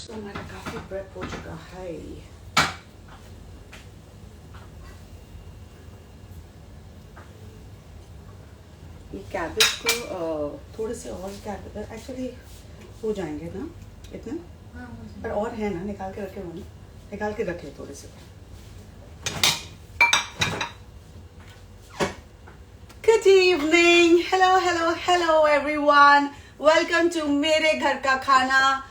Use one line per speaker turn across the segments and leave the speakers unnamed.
तो मेरा काफी प्रेप हो चुका है। ये कैबेज को थोड़े से और कैबेज एक्चुअली हो जाएंगे ना इतने, पर और है ना, निकाल के रखे हुए, निकाल के रखे थोड़े से। Good evening, hello everyone. Welcome to मेरे घर का खाना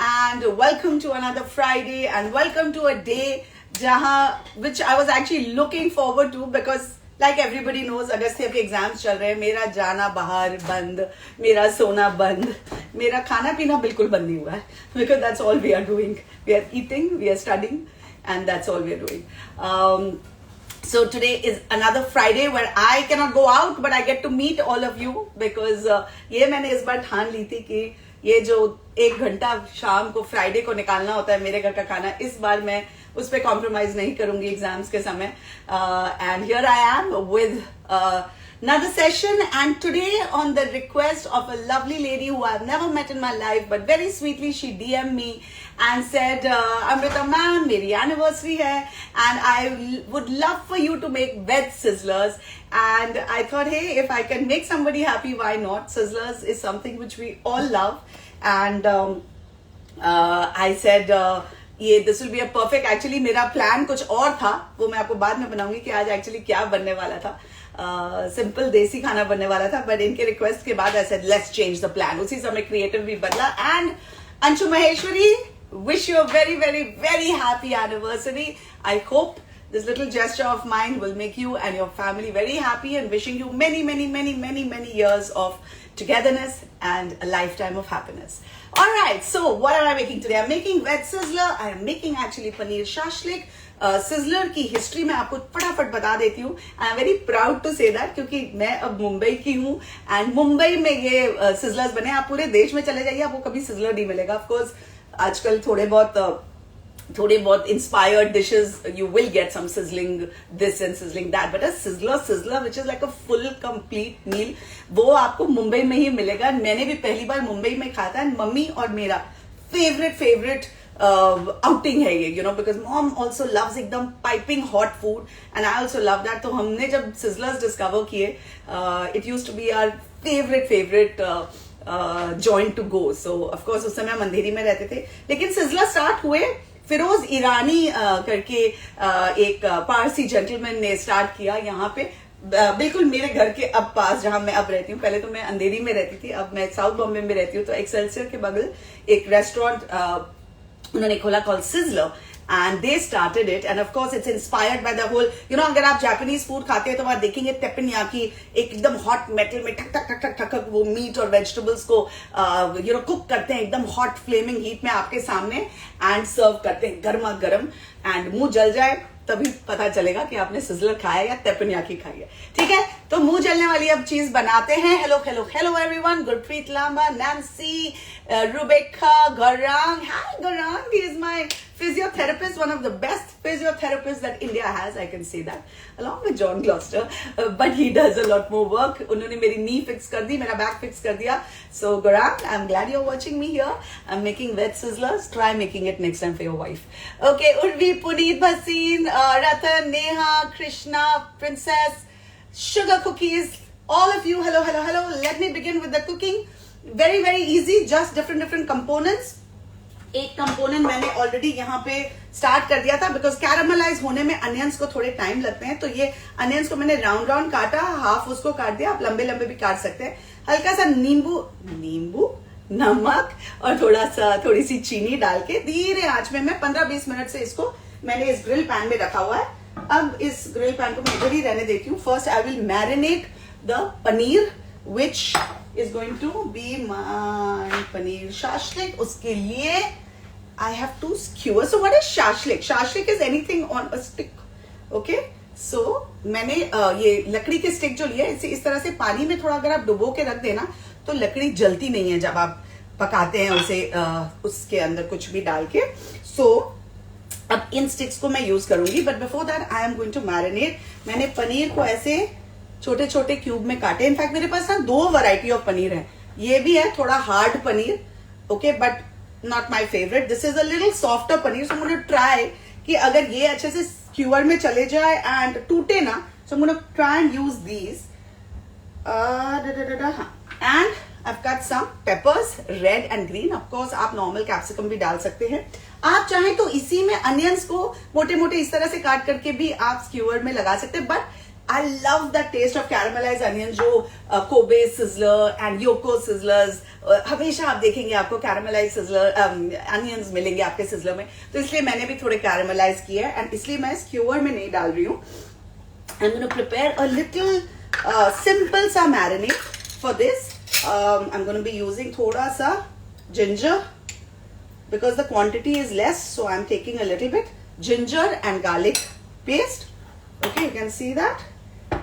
and welcome to another Friday and welcome to a day जहाँ which I was actually looking forward to because like everybody knows अगस्त के एग्जाम्स चल रहे हैं, मेरा जाना बाहर बंद, मेरा सोना बंद, मेरा खाना पीना बिल्कुल बंद नहीं हुआ है because that's all we are doing. We are eating, we are studying and that's all we are doing. So today is another Friday where I cannot go out but I get to meet all of you because ये मैंने इस बार ठान ली थी कि ये जो 1 घंटा शाम को फ्राइडे को निकालना होता है मेरे घर का खाना, इस बार मैं उस पर कॉम्प्रोमाइज नहीं करूंगी एग्जाम्स के समय। And here I am with another session and today on the request of a lovely lady who I've never met in my life but very sweetly she DM'd me and said Amrita ma'am मेरी anniversary है and I would love for you to make veg sizzlers and I thought hey if I can make somebody happy why not. Sizzlers is something which we all love and I said ये this will be a perfect. Actually मेरा plan कुछ और था, वो मैं आपको बाद में बनाऊंगी कि आज एक्चुअली क्या बनने वाला था। सिंपल देसी खाना बनने वाला था बट इनके रिक्वेस्ट के बाद I said let's change the plan. उसी समय क्रिएटिव भी बदला and Anshu Maheshwari wish you a very very very happy anniversary. I hope this little gesture of mine will make you and your family very happy and wishing you many years of togetherness and a lifetime of happiness. All right, so what am I making today? I'm making veg sizzler. I am making actually paneer shashlik. Sizzler की history मैं आपको फटाफट बता देती हूँ। I am very proud to say that क्योंकि मैं अब मुंबई की हूँ एंड मुंबई में ये सिजलर्स बने। आप पूरे देश में चले जाइए आपको कभी सिजलर नहीं मिलेगा। ऑफकोर्स आजकल थोड़े बहुत inspired dishes you will get some sizzling this and sizzling that but a sizzler which is like a full complete meal वो आपको मुंबई में ही मिलेगा। मैंने भी पहली बार मुंबई में खाया था एंड मम्मी और मेरा फेवरेट आउटिंग है ये, you know, because mom also loves एकदम piping hot food and I also love that. तो हमने जब सिजलर्स डिस्कवर किए it used to be our favourite joint to go. So of course उस समय हम अंधेरी में रहते थे लेकिन सिजलर स्टार्ट हुए फिरोज ईरानी करके एक पारसी जेंटलमैन ने स्टार्ट किया यहाँ पे बिल्कुल मेरे घर के अब पास जहां मैं अब रहती हूँ। पहले तो मैं अंधेरी में रहती थी, अब मैं साउथ बॉम्बे में रहती हूँ। तो एक्सेलसियर के बगल एक रेस्टोरेंट उन्होंने खोला called sizzler and they started it and of course it's inspired by the whole, you know, अगर आप जापानीज फूड खाते हैं तो वहां देखेंगे teppanyaki एकदम हॉट मेटल में ठक ठक ठक ठक ठक वो मीट और वेजिटेबल्स को यू नो कुक करते हैं एकदम हॉट फ्लेमिंग हीट में आपके सामने एंड सर्व करते हैं गर्मा गर्म एंड मुंह जल जाए तभी पता चलेगा कि आपने सिजलर खाया या teppanyaki खाई है। ठीक है, तो मुंह जलने वाली अब चीज बनाते हैं। Hello everyone, Gurpreet Lamba, Nancy, Rebecca, Gaurang, hi Gaurang, he is my physiotherapist, one of the best physiotherapists that India has, I can say that, along with John Gloucester, but he does a lot more work. उन्होंने मेरी knee fix कर दी, मेरा back fix कर दिया। So Gaurang, I'm glad you're watching me here. I'm making veg sizzlers. Try making it next time for your wife. Okay, Urvi, Puneet, Bhasin, Ratan, Neha, Krishna, Princess, Sugar Cookies, all of you, hello. Let me begin with the cooking. Very easy, just different components. एक component मैंने already यहाँ पे start कर दिया था because caramelise होने में onions को थोड़े टाइम लगते हैं। तो ये अनियंस को मैंने राउंड काटा, हाफ उसको काट दिया, आप लंबे भी काट सकते हैं। हल्का सा नींबू नमक और थोड़ी सी चीनी डाल के धीरे आंच में मैं 15-20 मिनट से इसको मैंने इस ग्रिल पैन में रखा हुआ है। अब इस ग्रिल पैन को मैं इधर ही रहने देती हूँ। First I will marinate the paneer which is going to be my paneer shashlik. उसके लिए I have to skewer. So what is shashlik? Shashlik is anything on a stick. Okay? So मैंने ये लकड़ी के स्टिक जो लिया इसे इस तरह से पानी में थोड़ा अगर आप डुबो के रख देना तो लकड़ी जलती नहीं है जब आप पकाते हैं उसे उसके अंदर कुछ भी डाल के। So अब इन स्टिक्स को मैं यूज करूंगी but before that I am going to marinate. मैंने पनीर को ऐसे छोटे क्यूब में काटे। इनफैक्ट मेरे पास ना 2 वैरायटी ऑफ पनीर है, ये भी है थोड़ा hard paneer, okay, but not my favorite. This is a little softer paneer, so I'm going to try कि अगर ये अच्छे से skewer में चले जाए and टूटे ना, so I'm going to try and use these. And I've got some peppers, red and green. Of course, आप normal capsicum भी डाल सकते हैं. आप चाहें तो इसी में onions को मोटे मोटे इस तरह से काट करके भी आप skewer में लगा सकते हैं. But I love the taste of caramelized onions जो Kobe sizzler and Yoko sizzlers हमेशा आप देखेंगे आपको caramelized sizzler onions मिलेंगे आपके sizzler में. तो इसलिए मैंने भी थोड़े caramelize किए हैं and इसलिए मैं skewer में नहीं डाल रही हूँ. I'm going to prepare a little simple सा marinade for this. I'm going to be using थोड़ा सा ginger because the quantity is less, so I'm taking a little bit ginger and garlic paste. Okay, you can see that.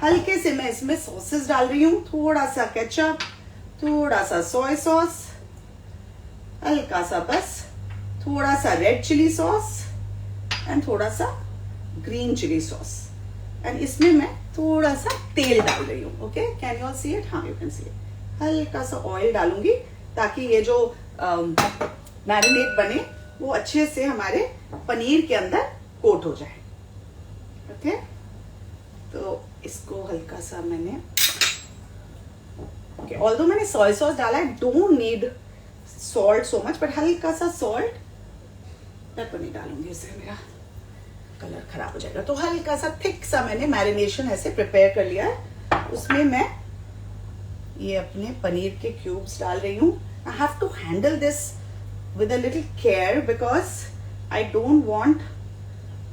हल्के से मैं इसमें sauces डाल रही हूँ. थोड़ा सा केचप, थोड़ा सा सोया सॉस, हल्का सा बस थोड़ा सा रेड चिली सॉस एंड थोड़ा सा ग्रीन चिली सॉस. एंड इसमें मैं थोड़ा सा तेल डाल रही हूँ. Okay, can you all see it? हाँ, यू कैन सी इट. हल्का सा ऑयल डालूंगी ताकि ये जो मैरिनेट बने वो अच्छे से हमारे पनीर के अंदर कोट हो जाए. ओके, तो इसको हल्का सा मैंने ऑल्दो मैंने सोया सॉस डाला है, don't need salt so much, but हल्का सा सॉल्ट मैं तो नहीं डालूंगी, इससे मेरा कलर खराब हो जाएगा. तो हल्का सा थिक सा मैंने मैरिनेशन ऐसे प्रिपेयर कर लिया है. उसमें मैं ये अपने पनीर के क्यूब्स डाल रही हूँ. I have to handle this with a little care because I don't want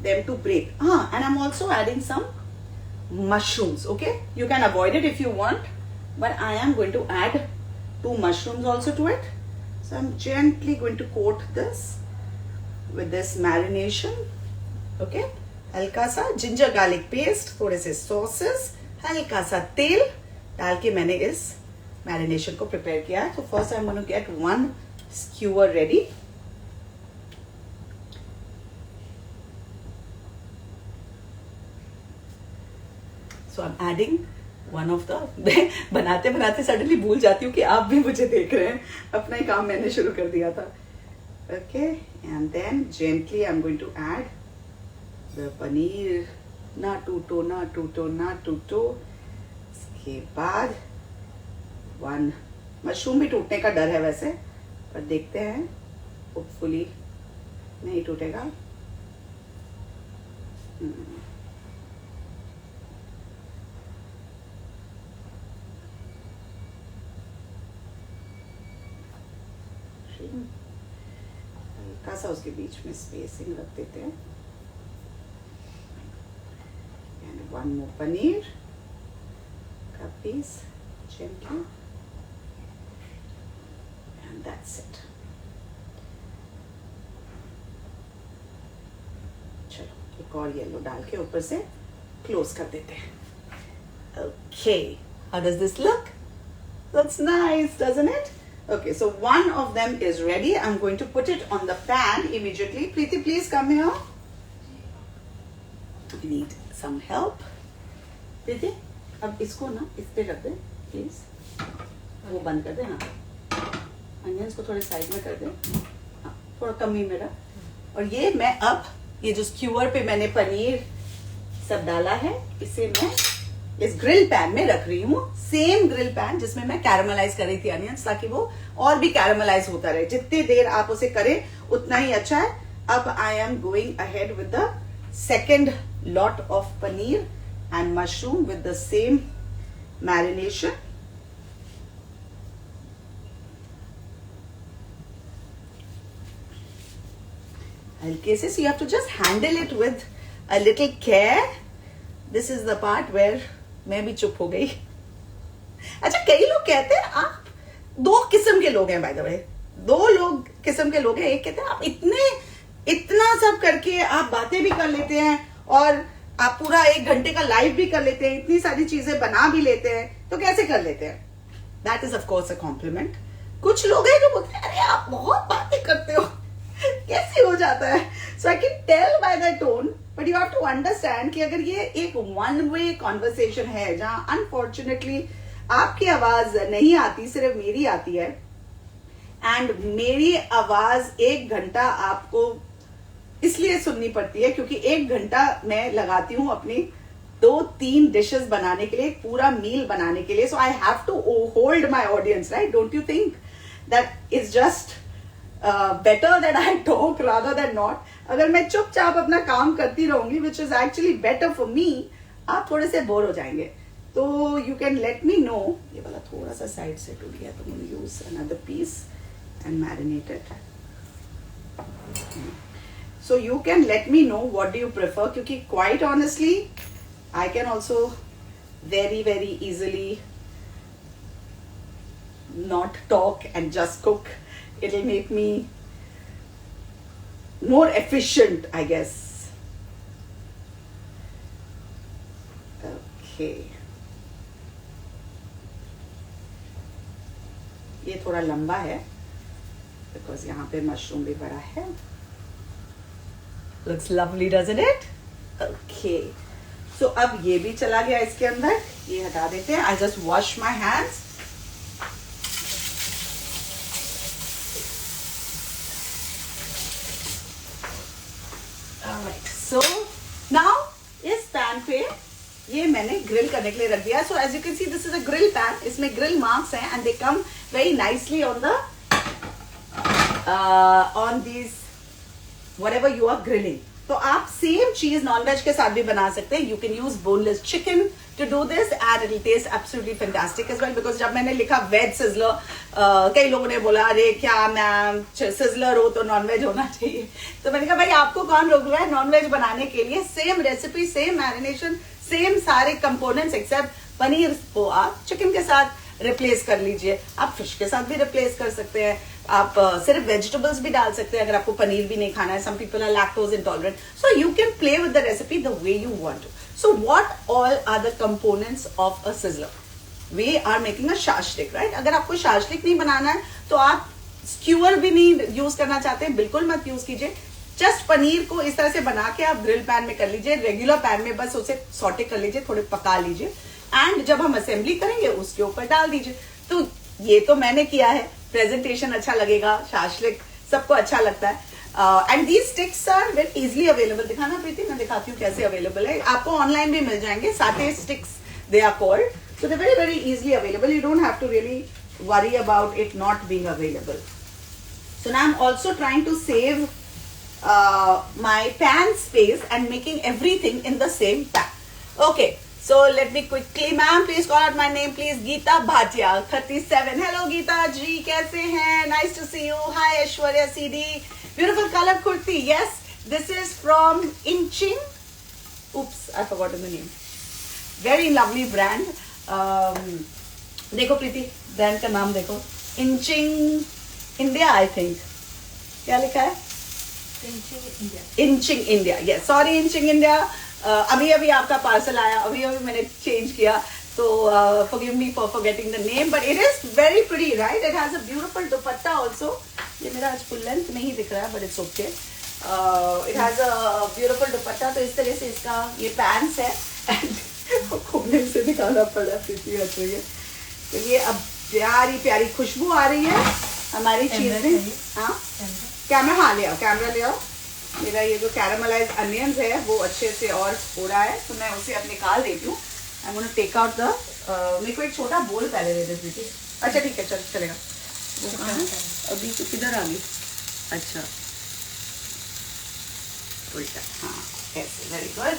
them to break. And I'm also adding some mushrooms. Okay, you can avoid it if you want, but I am going to add 2 mushrooms also to it. So I'm gently going to coat this with this marination. Okay, हल्का सा ginger garlic paste, थोड़े से sauces, हल्का सा तेल डाल के मैंने इस marination को prepare किया है. So first I'm going to get one skewer ready. So I'm adding one of the बनाते बनाते सडनली भूल जाती हूँ कि आप भी मुझे देख रहे हैं. अपना ही काम मैंने शुरू कर दिया था. Okay, and then gently I'm going to add the paneer. ना टूटो ना टूटो ना टूटो. इसके बाद 1 मशरूम भी टूटने का डर है वैसे, पर देखते हैं, होपफुली नहीं टूटेगा. हल्का सा उसके बीच में स्पेसिंग रख देते हैं. एंड 1 more पनीर का piece gently, and that's it. चलो एक और येलो डाल के ऊपर से क्लोज कर देते हैं. Okay, how does this look? Looks nice, doesn't it? Okay, so one of them is ready. I'm going to put it on the pan immediately. Preeti, please come here. I need some help. Preeti, अब इसको ना इस पे रख दे, please. वो बंद कर दे. हाँ, अनियंस को थोड़े साइड में कर दे. हाँ, थोड़ा कम ही मेरा. और ये मैं अब ये जो स्क्यूअर पे मैंने पनीर सब डाला है, इसे मैं इस ग्रिल पैन में रख रही हूँ. सेम ग्रिल पैन जिसमें मैं कैरामलाइज कर रही थी अनियंस, ताकि वो और भी कैरामलाइज होता रहे. जितनी देर आप उसे करें उतना ही अच्छा है. अब आई am going ahead with the second lot of paneer and mushroom with the same marination. हल्के से, so you have to just handle it with a little care. This is the part where मैं भी चुप हो गई. अच्छा, कई लोग कहते हैं आप 2 किस्म के लोग हैं. बाय द वे 2 किस्म के लोग हैं. एक कहते हैं आप इतना सब करके आप बातें भी कर लेते हैं और आप पूरा 1 घंटे का लाइव भी कर लेते हैं, इतनी सारी चीजें बना भी लेते हैं, तो कैसे कर लेते हैं? That is of course a compliment. कुछ लोग हैं जो बोलते हैं अरे आप बहुत बातें करते हो, कैसे हो जाता है? So I can tell by the tone, but you have to understand कि अगर ये एक 1 वे कॉन्वर्सेशन है जहां अनफॉर्चुनेटली आपकी आवाज नहीं आती, सिर्फ मेरी आती है, एंड मेरी आवाज 1 घंटा आपको इसलिए सुननी पड़ती है क्योंकि 1 घंटा मैं लगाती हूँ अपनी 2-3 डिशेस बनाने के लिए, एक पूरा मील बनाने के लिए. So I have to hold my audience, right? Don't you think that is just better that I talk rather than not? अगर मैं चुपचाप अपना काम करती रहूंगी, which is actually better for me, आप थोड़े से बोर हो जाएंगे. तो you can let me know. ये वाला थोड़ा सा साइड से टूट गया, तो मैं use another piece and marinate it. So you can let me know what do you prefer, क्योंकि quite honestly I can also very easily not talk and just cook. It'll make me more efficient, I guess. Okay. ये थोड़ा लंबा है because यहाँ पे mushroom भी बड़ा है. Looks lovely, doesn't it? Okay. So अब ये भी चला गया इसके अंदर, ये हटा देते हैं. I just wash my hands. Alright. So now इस पैन पे ये मैंने ग्रिल करने के लिए रख दिया. So as you can see, this is a grill pan. इसमें grill marks हैं and they come very nicely on the on these whatever you are grilling. तो आप सेम चीज नॉनवेज के साथ भी बना सकते हैं. You can use boneless chicken to do this and it will taste absolutely fantastic as well. Because जब मैंने लिखा वेज सिजलर, कई लोगों ने बोला अरे क्या मैम सिजलर हो तो नॉनवेज होना चाहिए. तो मैंने कहा भाई आपको कौन रोक रहा है नॉनवेज बनाने के लिए? Same recipe, same marination, same सारे कंपोनेंट्स एक्सेप्ट पनीर को आप चिकन के साथ रिप्लेस कर लीजिए. आप फिश के साथ भी रिप्लेस कर सकते हैं. आप सिर्फ वेजिटेबल्स भी डाल सकते हैं अगर आपको पनीर भी नहीं खाना है. Some people are lactose intolerant, so you can play with the recipe the way you want to. So what all are the components of a sizzler? We are making a shashlik, right? अगर आपको shashlik नहीं बनाना है तो आप square भी नहीं use करना चाहते, बिल्कुल मत यूज कीजिए. जस्ट पनीर को इस तरह से बना के आप ग्रिल पैन में कर लीजिए. रेगुलर पैन में बस उसे सॉटे कर लीजिए, थोड़े पका लीजिए एंड जब हम असेंबली करेंगे उसके ऊपर डाल दीजिए. तो ये तो मैंने किया है. प्रेजेंटेशन अच्छा लगेगा, शाशलिक सबको अच्छा लगता है. And these sticks are very easily available. दिखाना प्रीति, मैं दिखाती हूँ कैसे अवेलेबल है. आपको ऑनलाइन भी मिल जाएंगे. Satay sticks they are called. So they very easily available. You don't have to really worry about it not being available. So now I'm also trying to save my pan space and making everything in the same pan. Okay. So let me quickly, ma'am, please call out my name, please. Geeta Bhatia, 37. Hello, Geeta ji, कैसे हैं? Nice to see you. Hi, Aishwarya CD. Beautiful color kurti. Yes, this is from Inching. Oops, I forgotten the name. Very lovely brand. देखो प्रीति, brand का नाम देखो. Inching India, I think. क्या लिखा है? Inching India. Yes, sorry, Inching India. अभी आपका parcel आया, अभी मैंने चेंज किया, तो forgive me for forgetting the name, but it is very pretty, right? It has a beautiful dupatta also. ये मेरा आज full length नहीं दिख रहा है, but it's okay. It has a beautiful dupatta. तो इस तरह से इसका ये पैंट्स है and खोलने से दिखाना पड़ा, प्रीति हंस रही है. तो ये अब प्यारी प्यारी खुशबू आ रही है हमारी चीज में. हाँ, कैमरा ले आओ, कैमरा ले आओ. मेरा ये जो कैरामलाइज अनियंस है वो अच्छे से और हो रहा है, तो मैं उसे अब निकाल देती हूँ. I am gonna take out the, मेरे को एक छोटा बोल पहले दे दे दीजिए. अच्छा ठीक है, चल चलेगा. अभी तो किधर आ गई? अच्छा उल्टा, हाँ ऐसे. Very good.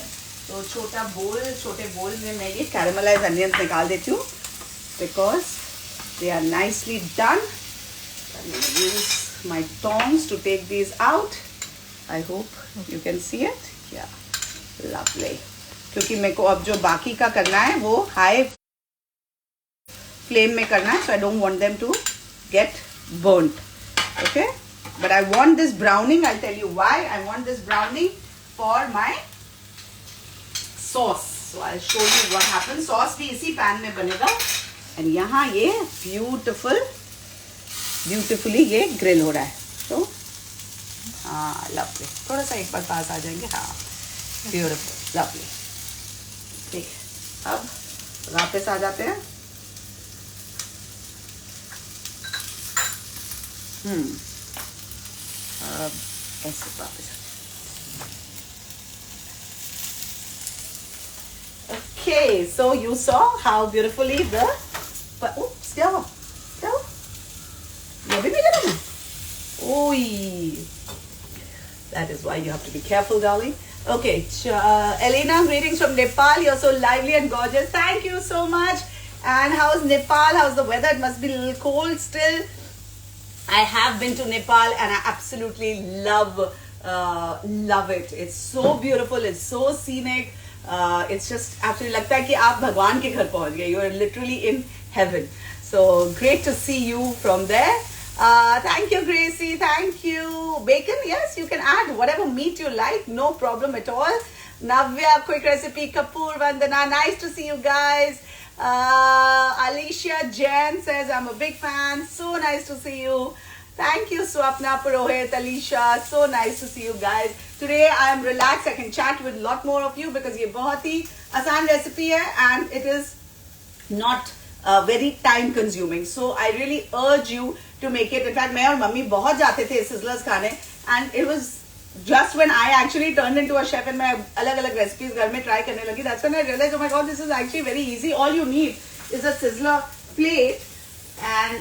तो छोटे बोल में मैं ये कैरामलाइज अनियंस निकाल देती हूँ because they are nicely done. Use my tongs to take these out. I hope you can see it. Yeah, lovely. क्योंकि मेरे को अब जो बाकी का करना है वो हाई फ्लेम में करना है, so I don't want them to get burnt. Okay, but I want this browning. I'll tell you why I want this browning for my sauce. So I'll show you what happens. Sauce भी इसी pan में बनेगा and यहाँ ये beautifully ये grill हो रहा है. तो हाँ लवली. थोड़ा सा एक बार पास आ जाएंगे. हाँ ब्यूटिफुल, लवली. ठीक, अब वापस आ जाते हैं. ऐसे वापस. Okay, so you saw how beautifully the. But oh, still. ये भी गरम है. Oi. That is why you have to be careful, darling. Okay, Elena, greetings from Nepal. You're so lively and gorgeous. Thank you so much. And how's Nepal? How's the weather? It must be a little cold still. I have been to Nepal and I absolutely love it. It's so beautiful. It's so scenic. It's just absolutely लगता है कि आप भगवान के घर पहुंच गए. You are literally in heaven. So great to see you from there. Thank you, Gracie. Thank you. Bacon, yes, you can add whatever meat you like. No problem at all. Navya, quick recipe. Kapoor, Vandana. Nice to see you guys. Alicia Jen says, I'm a big fan. So nice to see you. Thank you, Swapna Purohit, Alicia. So nice to see you guys. Today I am relaxed. I can chat with a lot more of you because ये बहुत ही आसान recipe है and it is not very time consuming. So I really urge you to make it. In fact, मैं और mummy बहुत जाते थे sizzlers खाने and it was just when I actually turned into a chef and मैं अलग-अलग recipes घर में try करने लगी. That's when I realized, oh my God, this is actually very easy. All you need is a sizzler plate and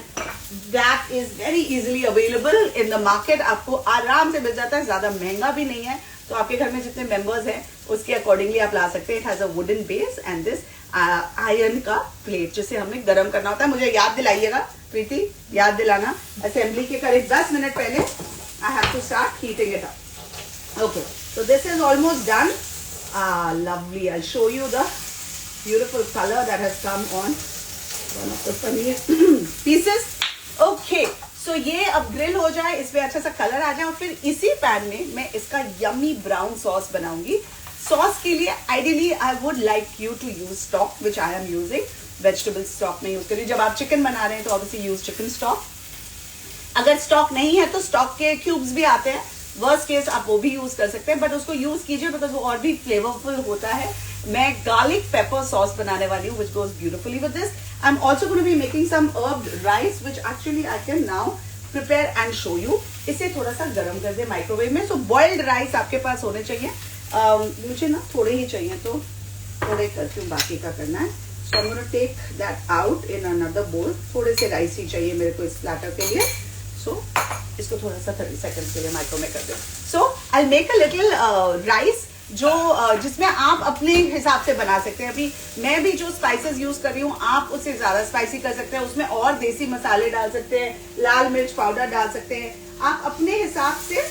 that is very easily available in the market. आपको आराम से मिल जाता है, ज़्यादा महंगा भी नहीं है. तो आपके घर में जितने members हैं उसके accordingly आप ला सकते हैं. It has a wooden base and this iron का प्लेट जिसे हमें गरम करना होता है. मुझे याद दिलाइएगा प्रीति, याद दिलाना. असेंबली के करीब 10 मिनट पहले I have to start heating it up. Okay, so this is almost done. Lovely. I show you the beautiful colour that has come on one of the paneer pieces. Okay, so ये अब grill हो जाए, इसमें अच्छा सा colour आ जाए और फिर इसी पैन में मैं इसका यम्मी ब्राउन सॉस बनाऊंगी. सॉस के लिए ideally I would like you to use stock which I am using. Vegetable stock में यूज करिए. जब आप चिकन बना रहे हैं तो ऑब्वियसली यूज चिकन स्टॉक. अगर स्टॉक नहीं है तो स्टॉक के क्यूब्स भी आते हैं. वर्स्ट केस आप वो भी यूज कर सकते हैं बट उसको यूज कीजिए बिकॉज वो और भी फ्लेवरफुल होता है. मैं गार्लिक पेपर सॉस बनाने वाली हूँ which goes beautifully with this. I am also going to be making some herbed rice which actually I can now prepare and show you. इसे थोड़ा सा गर्म कर दे माइक्रोवेव में. सो बॉइल्ड राइस आपके पास होने चाहिए. मुझे ना थोड़े ही चाहिए तो थोड़े करती हूँ, बाकी का करना है. So I am gonna take that out in another bowl. थोड़े से राइस ही चाहिए मेरे को इस प्लेटर के लिए. सो इसको थोड़ा सा 30 सेकंड्स के लिए माइक्रो में कर दो. So I make a little rice जो जिसमें आप अपने हिसाब से बना सकते हैं. अभी मैं भी जो स्पाइसेस यूज कर रही हूँ आप उससे ज्यादा स्पाइसी कर सकते हैं. उसमें और देसी मसाले डाल सकते हैं, लाल मिर्च पाउडर डाल सकते हैं. आप अपने हिसाब से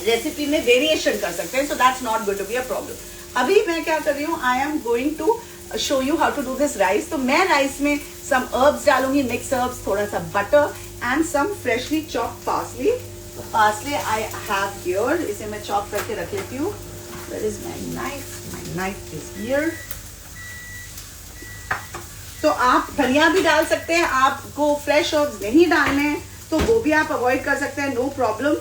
रेसिपी में वेरिएशन कर सकते हैं. So that's not going to be a problem. अभी मैं क्या कर रही हूँ, I am going to show you how to do this rice. तो मैं राइस में सम हर्ब्स डालूंगी, मिक्स हर्ब्स, थोड़ा सा butter and some freshly chopped parsley. Parsley I have here. इसे मैं चॉप करके रख लेती हूँ. Where is my knife? My knife is here. तो आप धनिया भी डाल सकते हैं. आपको फ्रेश हर्ब्स नहीं डालने हैं तो वो भी आप अवॉइड कर सकते हैं. No problem.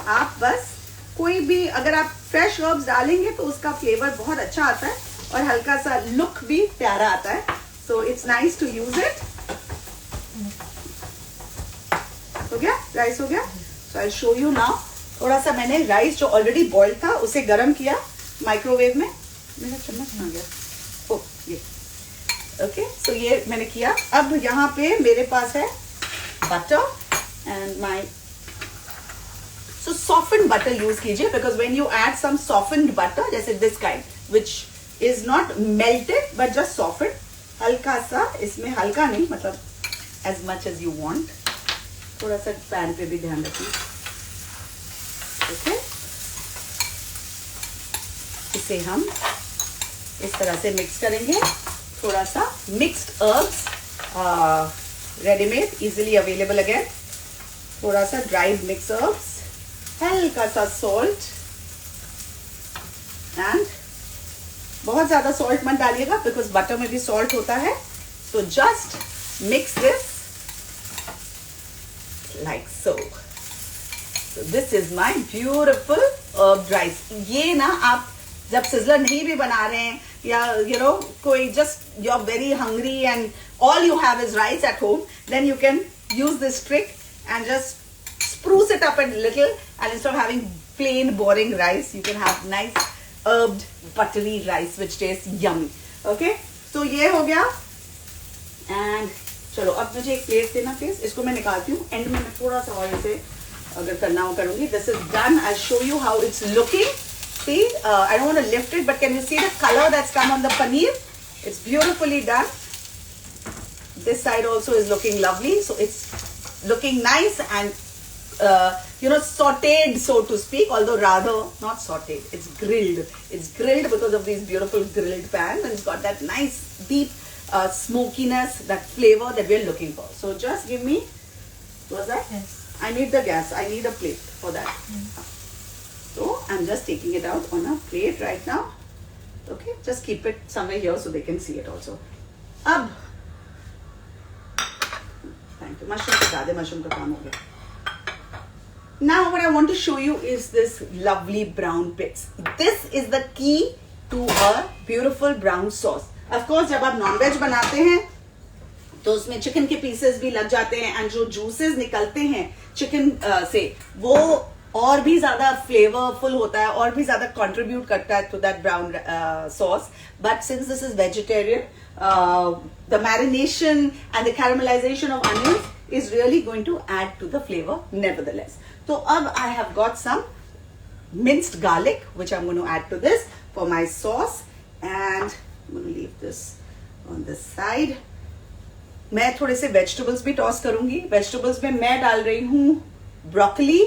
आप बस कोई भी अगर आप फ्रेश हर्ब्स डालेंगे तो उसका फ्लेवर बहुत अच्छा आता है और हल्का सा लुक भी प्यारा आता है. So it's nice to use it. हो गया, राइस हो गया. So I show you now. थोड़ा सा मैंने राइस जो ऑलरेडी बॉइल्ड था उसे गर्म किया माइक्रोवेव में. मेरा चम्मच आ गया. ओ ये ओके. सो ये मैंने किया. अब यहाँ पे मेरे पास है butter and my. So softened butter use कीजिए because when you add some softened butter जैसे this kind which is not melted but just softened, हल्का सा इसमें, हल्का नहीं मतलब as much as you want. थोड़ा सा पैन पे भी ध्यान रखिए. ओके, इसे हम इस तरह से मिक्स करेंगे. थोड़ा सा mixed herbs readymade easily available again. थोड़ा सा ड्राइड मिक्स हर्ब्स, हल्का सा सॉल्ट एंड बहुत ज्यादा सॉल्ट मत डालिएगा बिकॉज बटर में भी सॉल्ट होता है. So just mix this like so. This is my beautiful herbed rice. ये ना आप जब सिजलर नहीं भी बना रहे हैं या यू नो कोई just you are very hungry and all you have is rice at home, then you can use this trick and just spruce it up a little, and instead of having plain boring rice, you can have nice herbed buttery rice which tastes yummy. Okay, so ये हो गया. And चलो अब मुझे एक plate देना please. इसको मैं निकालती हूँ. एंड में मैं थोड़ा सा और इसे अगर करना हो करूँगी. This is done. I'll show you how it's looking. See, I don't want to lift it, but can you see the color that's come on the paneer? It's beautifully done. This side also is looking lovely. So it's looking nice and sauteed, so to speak, although rather not sauteed. It's grilled. It's grilled because of these beautiful grilled pans, and it's got that nice deep smokiness, that flavor that we're looking for. So just give me, what's that?
Yes.
I need the gas. I need a plate for that. So I'm just taking it out on a plate right now. Okay, just keep it somewhere here so they can see it also. Ab, thank you. Mushroom ka de, mushroom ka kaam ho gaya. Now what I want to show you is this lovely brown bits. This is the key to a beautiful brown sauce. Of course, जब आप non-veg बनाते हैं तो उसमें chicken के pieces भी लग जाते हैं, एंड जो जूसेस निकलते हैं चिकन से वो और भी ज्यादा फ्लेवरफुल होता है, और भी ज्यादा कंट्रीब्यूट करता है to that brown sauce. But since this is vegetarian, the marination and the caramelization of onions is really going to add to the flavor nevertheless. So I have got some minced garlic which I'm going to add to this for my sauce, and I'm going to leave this on this side. मैं थोड़े से vegetables भी toss करूंगी. Vegetables में मैं डाल रही हूँ broccoli,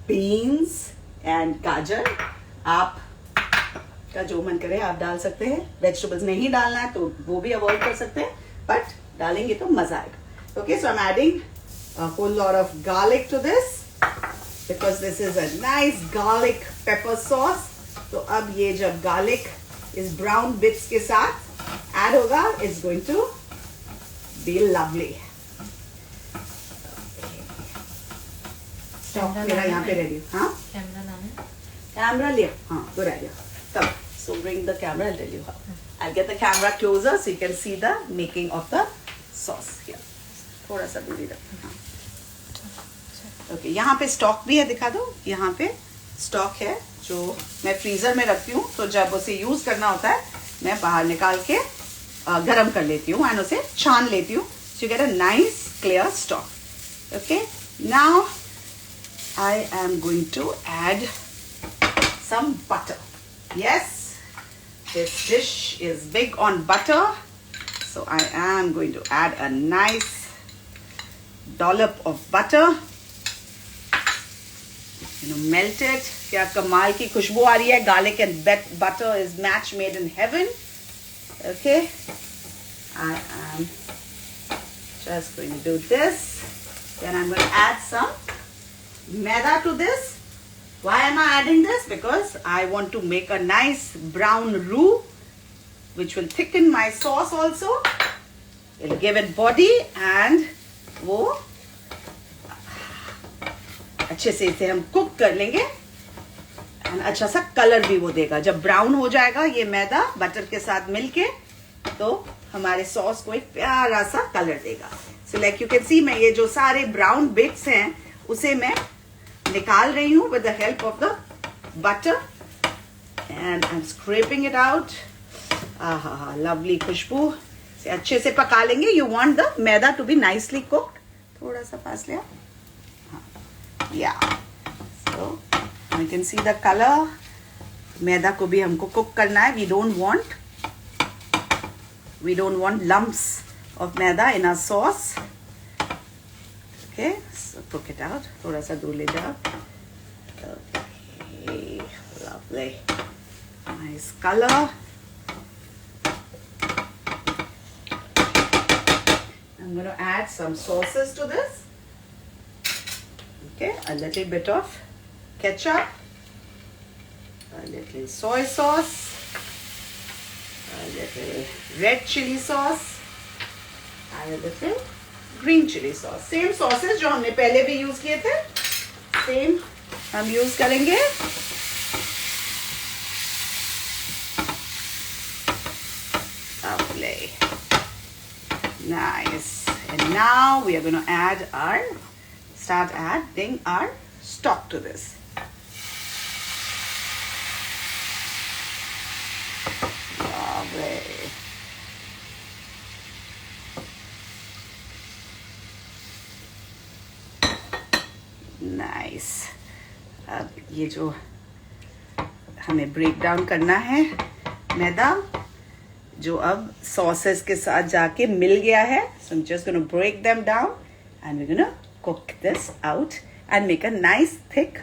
beans and गाजर. आप का जो मन करे आप डाल सकते हैं. Vegetables नहीं डालना है तो वो भी avoid कर सकते हैं, but डालेंगे तो मजा आएगा. Okay, so I'm adding a whole lot of garlic to this because this is a nice garlic pepper sauce. So अब ये जब garlic इस brown bits के साथ add होगा, it's going to be lovely. Stop मेरा यहाँ पे ready. हाँ?
कैमरा लाना.
Camera लिया. हाँ, good idea. Come. So bring the camera. I'll tell you how. I'll get the camera closer so you can see the making of the sauce here. थोड़ा सा दूरी रखना. ओके, यहाँ पे स्टॉक भी है, दिखा दो. यहाँ पे स्टॉक है जो मैं फ्रीजर में रखती हूँ, तो जब उसे यूज करना होता है मैं बाहर निकाल के गरम कर लेती हूँ एंड उसे छान लेती हूँ. So you get a nice clear stock. Okay, now I am going to add some butter. Yes, this dish is big on butter, so I am going to add a nice dollop of butter. Melt it. क्या कमाल की खुशबू आ रही है. Garlic and butter is match made in heaven. Okay, I am just going to do this. Then I'm going to add some maida to this. Why am I adding this? Because I want to make a nice brown roux which will thicken my sauce also. It will give it body, and वो अच्छे से इसे हम cook कर लेंगे, and अच्छा सा colour भी वो देगा. जब ब्राउन हो जाएगा ये मैदा बटर के साथ मिलके, तो हमारे सॉस को एक प्यारा सा कलर देगा. So like you can see, मैं ये जो सारे ब्राउन बिट्स हैं उसे मैं निकाल रही हूँ with the help of the butter, and I'm scraping it out. आहा, लवली खुशबू से अच्छे से पका लेंगे. You want the maida to be nicely cooked. थोड़ा सा पास लिया. या so you can see the colour. मैदा को भी हमको कुक करना है. We don't want lumps of maida in our sauce. Okay, so cook it out. थोड़ा सा दूर ले जाओ. Okay, lovely, nice colour. I'm going to add some sauces to this. Okay, a little bit of ketchup, a little soy sauce, a little red chili sauce, and a little green chili sauce. Same sauces जो हमने पहले भी use किए थे, same हम use करेंगे. Lovely. Nice. And now we are going to add our start adding our stock to this. Lovely. Nice. अब ये जो हमें ब्रेक डाउन करना है मैदा, जो अब सॉसेस के साथ जाके मिल गया है. So I'm just going to break them down and we're going to cook this out and make a nice thick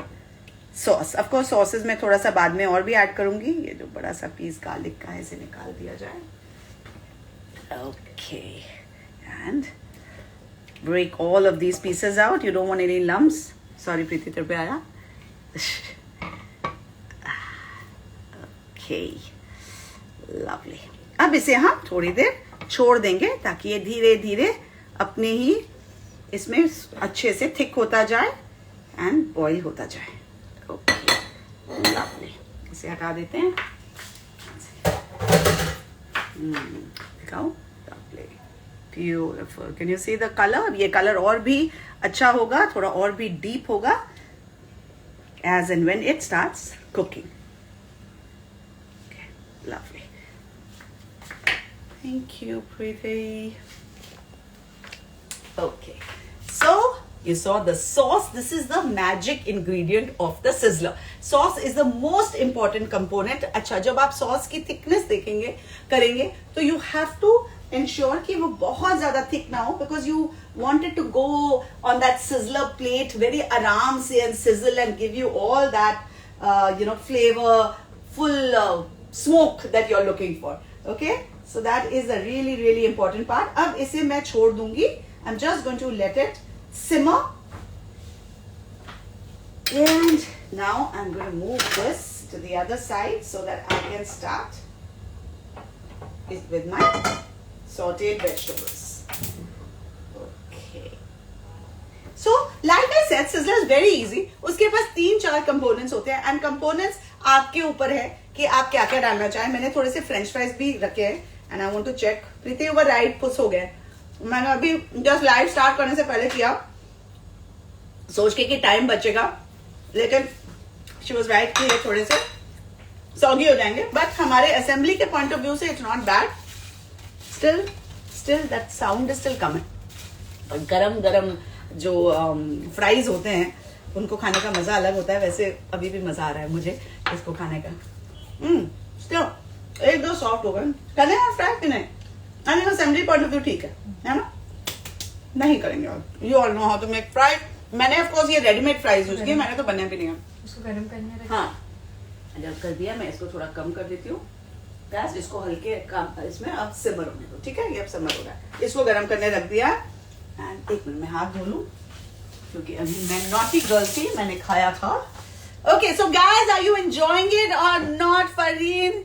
sauce. Of course sauces में थोड़ा सा बाद में और भी ऐड करूंगी. ये जो बड़ा सा पीस गार्लिक का है इसे निकाल दिया जाए. Okay. And break all of these pieces out. You don't want any lumps. Sorry प्रीति तेरे पे आया. Okay. Lovely. अब इसे हम थोड़ी देर छोड़ देंगे ताकि ये धीरे धीरे अपने ही इसमें अच्छे से थिक होता जाए एंड बॉईल होता जाए. Okay, lovely. इसे हटा देते हैं. दिखाओ. Lovely, beautiful. Can you see the colour? ये कलर और भी अच्छा होगा, थोड़ा और भी डीप होगा as and when it starts cooking. Lovely. Thank you, Preeti. Okay. So, you saw the sauce. This is the magic ingredient of the sizzler. Sauce is the most important component. अच्छा, जब आप sauce की thickness देखेंगे, करेंगे, तो you have to ensure कि वो बहुत ज़्यादा thick ना हो, because you want it to go on that sizzler plate very आराम से and sizzle and give you all that, flavor, full smoke that you're looking for. Okay, so that is a really really important part. अब इसे मैं छोड़ दूंगी. I'm just going to let it simmer, and now I'm going to move this to the other side so that I can start with my sauteed vegetables. Okay, so like I said, sizzler is very easy. उसके पास 3-4 components होते हैं, and components आपके ऊपर है कि आप क्या क्या डालना चाहें. मैंने थोड़े से फ्रेंच फ्राइज भी रखे हैं and I want to check. Preeti ऊपर राइट पुश हो गए. मैंने अभी जस्ट लाइव स्टार्ट करने से पहले किया, सोच के कि टाइम बचेगा, लेकिन शी वाज राइट कि ये थोड़े से सॉगी हो जाएंगे, बट हमारे असेंबली के पॉइंट ऑफ व्यू से it's not bad. Still that sound is still coming. गरम गरम जो फ्राइज होते हैं उनको खाने का मजा अलग होता है. वैसे अभी भी मजा आ रहा है मुझे इसको खाने का. स्टिल एक दो सॉफ्ट हो गए. करने हैं फ्राई कि नहीं? I mean assembly point of view ठीक है ना? नहीं करेंगे. You all know how to make fry. मैंने ऑफ कोर्स ये रेडीमेड फ्राइज यूज किए, मैंने तो बने भी नहीं है.
उसको गरम करने रखा.
हाँ, जब कर दिया मैं इसको थोड़ा कम कर देती हूँ गैस. इसको हल्के कम इसमें अब सिमर होने दो. ठीक है, ये अब सिमर हो रहा है. इसको गरम करने रख दिया. एंड एक मिनट में हाथ धो लूं क्योंकि अभी मैं नॉटी गर्ल थी, मैंने खाया था. Okay, so guys, are you enjoying it or not? Fareen,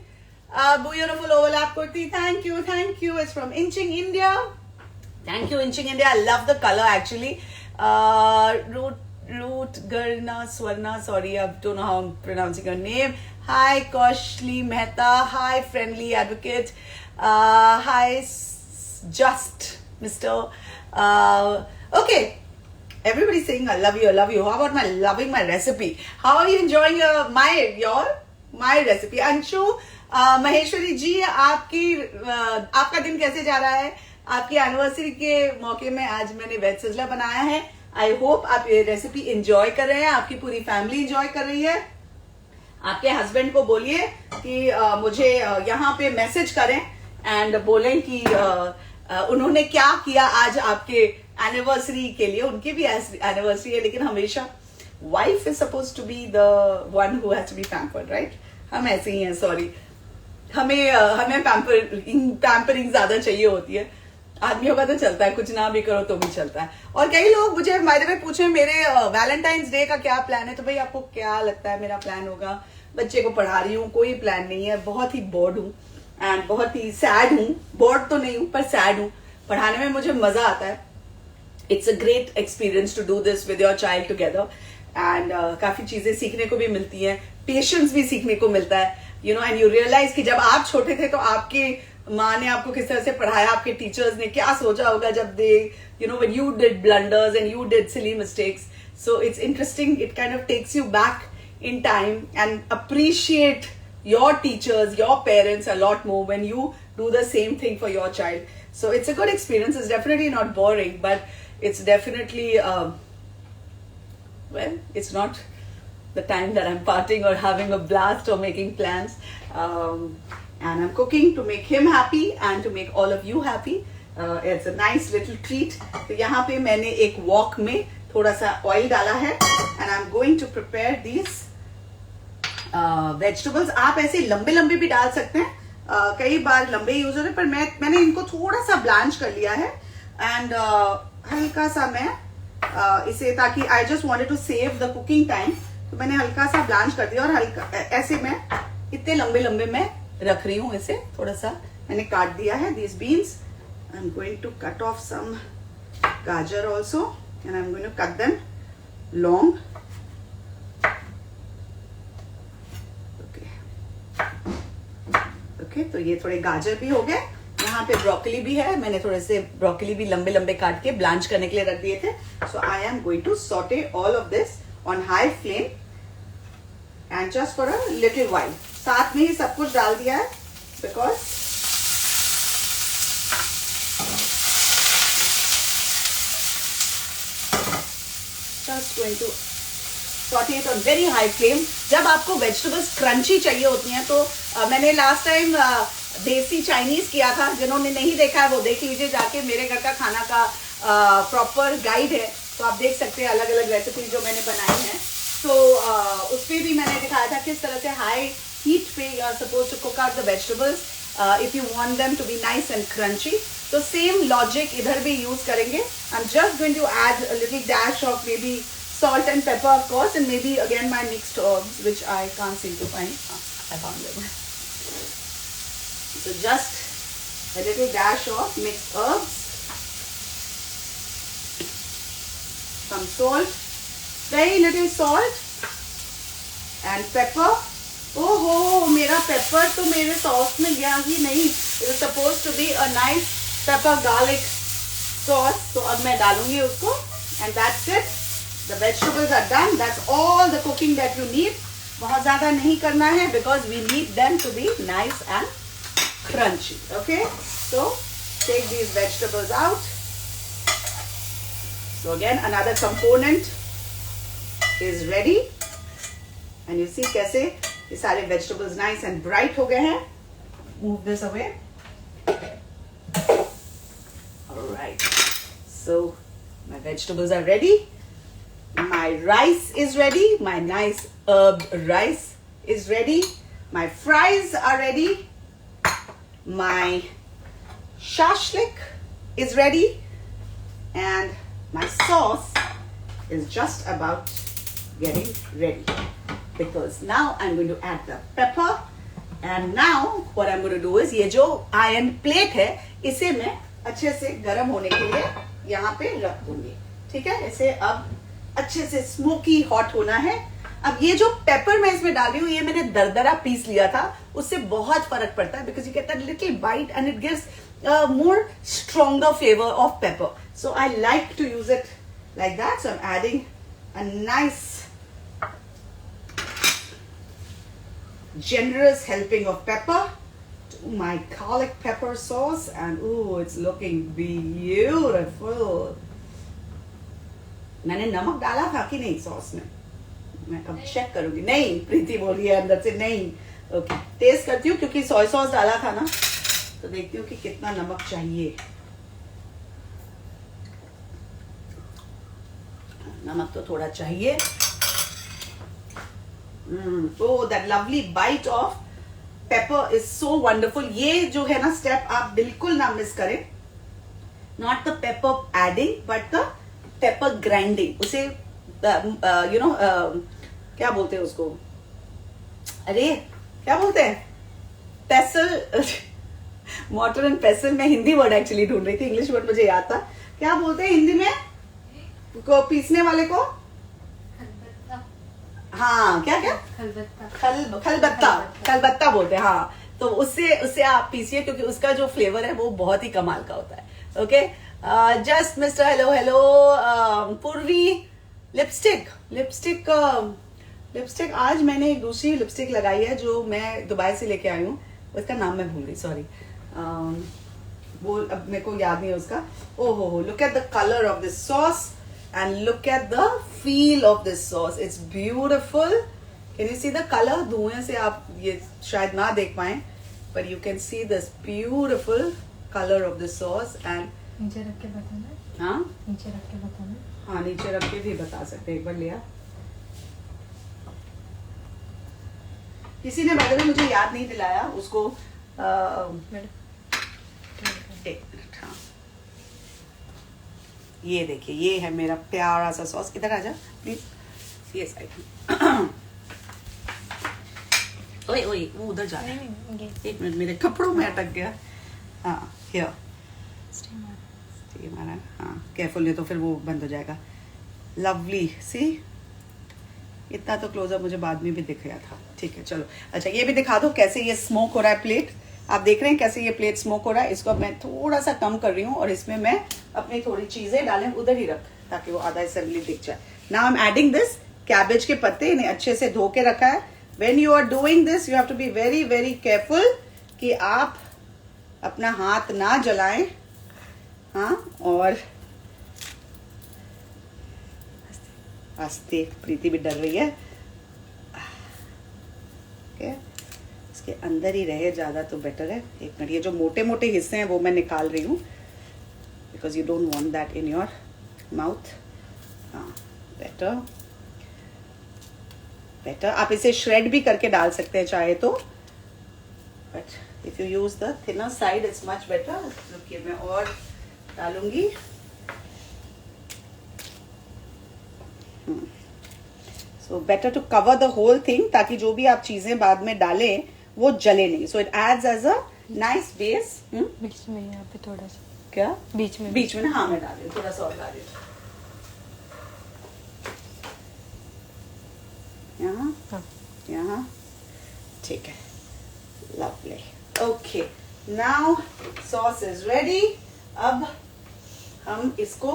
beautiful overlap kurti. Thank you. It's from Inching India. Thank you, Inching India. I love the color actually. Root Garna Swarna. Sorry, I don't know how I'm pronouncing your name. Hi, Koshli Mehta. Hi, friendly advocate. Hi, just Mr. Okay. Everybody's saying I love you. How about my loving my recipe? How are you enjoying my recipe? Anshu, Maheshwari जी, आपका दिन कैसे जा रहा है? आपकी anniversary के मौके में आज मैंने वेज सिजला बनाया है. आई होप आप ये रेसिपी एंजॉय कर रहे हैं. आपकी पूरी फैमिली एंजॉय कर रही है. आपके हस्बैंड को बोलिए कि मुझे यहाँ पे मैसेज करें एंड बोलें कि उन्होंने क्या किया आज आपके एनिवर्सरी के लिए. उनकी भी एनिवर्सरी है, लेकिन हमेशा wife is suppose to be the one who has to be pampered, right? हम ऐसे ही हैं. सॉरी, हमें पैम्परिंग ज्यादा चाहिए होती है. आदमियों का तो चलता है, कुछ ना भी करो तो भी चलता है. और कई लोग मुझे बाय द वे पूछे मेरे वैलेंटाइंस डे का क्या प्लान है. तो भाई आपको क्या लगता है मेरा प्लान होगा? बच्चे को पढ़ा रही हूँ, कोई प्लान नहीं है. बहुत ही बोर्ड हूँ एंड बहुत ही सैड हूँ. बोर्ड तो नहीं हूँ पर सैड हूँ. पढ़ाने में मुझे मजा आता है. It's a great experience to do this with your child together. एंड काफी चीजें सीखने को भी मिलती हैं, पेशेंस भी सीखने को मिलता है. You know, and you realise कि जब आप छोटे थे तो आपके माँ ने आपको किस तरह से पढ़ाया, आपके टीचर्स ने क्या सोचा होगा जब they, you know, when you did blunders and you did silly mistakes. So it's interesting. It kind of takes you back in time and appreciate your teachers, your parents a lot more when you do the same thing for your child. So it's a good experience. It's definitely not boring, but it's definitely, well, it's not the time that I'm partying or having a blast or making plans. And I'm cooking to make him happy and to make all of you happy. It's a nice little treat. तो यहाँ पे मैंने एक wok में थोड़ा सा oil डाला है and I'm going to prepare these vegetables. आप ऐसे लंबे लंबे भी डाल सकते हैं. कई बार लंबे यूज होते हैं, पर मैंने इनको थोड़ा सा ब्लांच कर लिया है एंड हल्का सा मैं इसे, ताकि I just wanted to save the cooking time, तो मैंने हल्का सा ब्लांच कर दिया और हल्का ऐसे मैं इतने लंबे लंबे मैं रख रही हूँ. इसे थोड़ा सा मैंने काट दिया है. This beans I am going to cut off some gajar also and I am going to cut them long. Okay, तो ये थोड़े गाजर भी हो गए. यहाँ पे ब्रोकली भी है, मैंने थोड़े से ब्रोकली भी लंबे लंबे काट के ब्लांच करने के लिए रख दिए थे. So I am going to saute all of this on high flame and just for a little while. साथ में ही सब कुछ डाल दिया है because just going to saute it on very high flame. जब आपको वेजिटेबल्स क्रंची चाहिए होती हैं तो मैंने लास्ट टाइम देसी चाइनीज किया था. जिन्होंने नहीं देखा है वो देख लीजिए जाके. मेरे घर का खाना का प्रॉपर गाइड है, तो आप देख सकते हैं अलग अलग रेसिपी जो मैंने बनाई हैं. तो उसमें भी मैंने दिखाया था किस तरह से हाई हीट पे you are suppose to cook out the vegetables if you want them to be nice and crunchy. तो सेम लॉजिक इधर भी यूज करेंगे. I am just going to add a little dash of maybe salt and pepper of course, and maybe again my mixed herbs which I can't seem to find. I found them. So just a little dash of mixed herbs, some salt, very little salt and pepper. Oh ho, मेरा pepper तो मेरे sauce में गया ही नहीं. It is supposed to be a nice pepper garlic sauce. तो अब मैं डालूंगी उसको and that's it. The vegetables are done. That's all the cooking that you need. बहुत ज़्यादा नहीं करना है because we need them to be nice and crunchy. Okay? So take these vegetables out. So again another component is ready. And you see कैसे ये सारे vegetables nice and bright हो गए हैं. Move this away. All right. So my vegetables are ready. My rice is ready. My nice herb rice is ready. My fries are ready. My shashlik is ready. And my sauce is just about getting ready. Because now I'm going to add the pepper. And now what I'm going to do is ये जो iron plate है इसे मैं अच्छे से गर्म होने के लिए यहाँ पे रख दूंगी. ठीक है, इसे अब अच्छे से स्मोकी हॉट होना है. अब ये जो पेपर मैं इसमें डाल रही हूँ ये मैंने दरदरा पीस लिया था. उससे बहुत फर्क पड़ता है because you get that little bite and it gives more stronger flavour of pepper. So I like to use it like that. So I am adding a nice generous helping of pepper to my garlic pepper sauce and ooh, it's looking beautiful. मैंने नमक डाला था कि नहीं sauce में? मैं अब check करूंगी. नहीं, प्रीति बोल रही है अंदर से नहीं. ओके, टेस्ट करती हूँ क्योंकि सोया सॉस डाला था ना, तो देखती हूँ कि कितना नमक चाहिए. नमक तो थोड़ा चाहिए. Oh, that lovely bite of pepper is so wonderful. ये जो है ना स्टेप आप बिल्कुल ना मिस करें. Not the pepper adding, but the pepper grinding. उसे you know क्या बोलते हैं उसको? अरे क्या बोलते हैं? pestle. mortar and pestle. मैं हिंदी वर्ड एक्चुअली ढूंढ रही थी, इंग्लिश वर्ड मुझे याद था. क्या बोलते हैं हिंदी में को पीसने वाले को? हाँ, क्या क्या? खलबत्ता बोलते हैं. हाँ, तो उससे आप पीसिए क्योंकि उसका जो फ्लेवर है वो बहुत ही कमाल का होता है. ओके, जस्ट मिस्टर हेलो पूर्वी लिपस्टिक लिपस्टिक लिपस्टिक आज मैंने एक दूसरी लिपस्टिक लगाई है जो मैं दुबई से लेके आई हूँ, उसका नाम मैं भूल गई, सॉरी। वो अब मेरे को याद नहीं है उसका। ओहो हो, look at the colour of this sauce and look at the feel of this sauce, it's beautiful. Can you see the colour? धुएं से आप ये शायद ना देख पाए, but you can see this beautiful color of the sauce and
नीचे रख के बताना।
हाँ
नीचे रख के बताना।
हाँ नीचे रख के भी बता सकते हैं, एक बार लिया। किसी ने बगल में मुझे याद नहीं दिलाया उसको। एक मिनट, हाँ ये देखिए, ये है मेरा प्यारा सा सॉस। इधर आ जा प्लीज, ये साइड। ओए ओए, वो उधर जा रहा है। एक मिनट, मेरे कपड़ों में अटक गया। हाँ हियर स्टीम आ रहा है। हाँ केयरफुल, नहीं तो फिर वो बंद हो जाएगा। लवली, सी इतना तो क्लोजअप मुझे बाद में भी दिख गया था। ठीक है चलो, अच्छा ये भी दिखा दो कैसे ये स्मोक हो रहा है प्लेट। आप देख रहे हैं कैसे ये प्लेट स्मोक हो रहा है। इसको अब मैं थोड़ा सा कम कर रही हूँ और इसमें मैं अपनी थोड़ी चीजें डालें, उधर ही रख ताकि वो आधा असेंबली दिख जाए। Now I am adding this cabbage के पत्ते, इन्हें अच्छे से धो के रखा है। When you are doing this, you have to be very very careful कि आप अपना हाथ ना जलाएं। हाँ, और आस्ते, प्रीति भी डर रही है। okay. इसके अंदर ही रहे ज्यादा तो बेटर है। एक मिनट, ये जो मोटे मोटे हिस्से हैं वो मैं निकाल रही हूँ, because you don't want that in your mouth. हाँ बेटर बेटर। आप इसे श्रेड भी करके डाल सकते हैं चाहे तो, but if you use the thinner side it's much better. रुकिए मैं और डालूंगी। So better to cover the whole thing, ताकि जो भी आप चीजें बाद में डालें वो जले नहीं। So it adds as a nice base.
बीच में यहाँ पे थोड़ा सा,
क्या
बीच में
ना? हाँ मैं डाल रही हूँ, थोड़ा सा और डाल रही हूँ यहाँ।
हाँ।
यहाँ ठीक है, lovely. Okay now sauce is ready. अब हम इसको,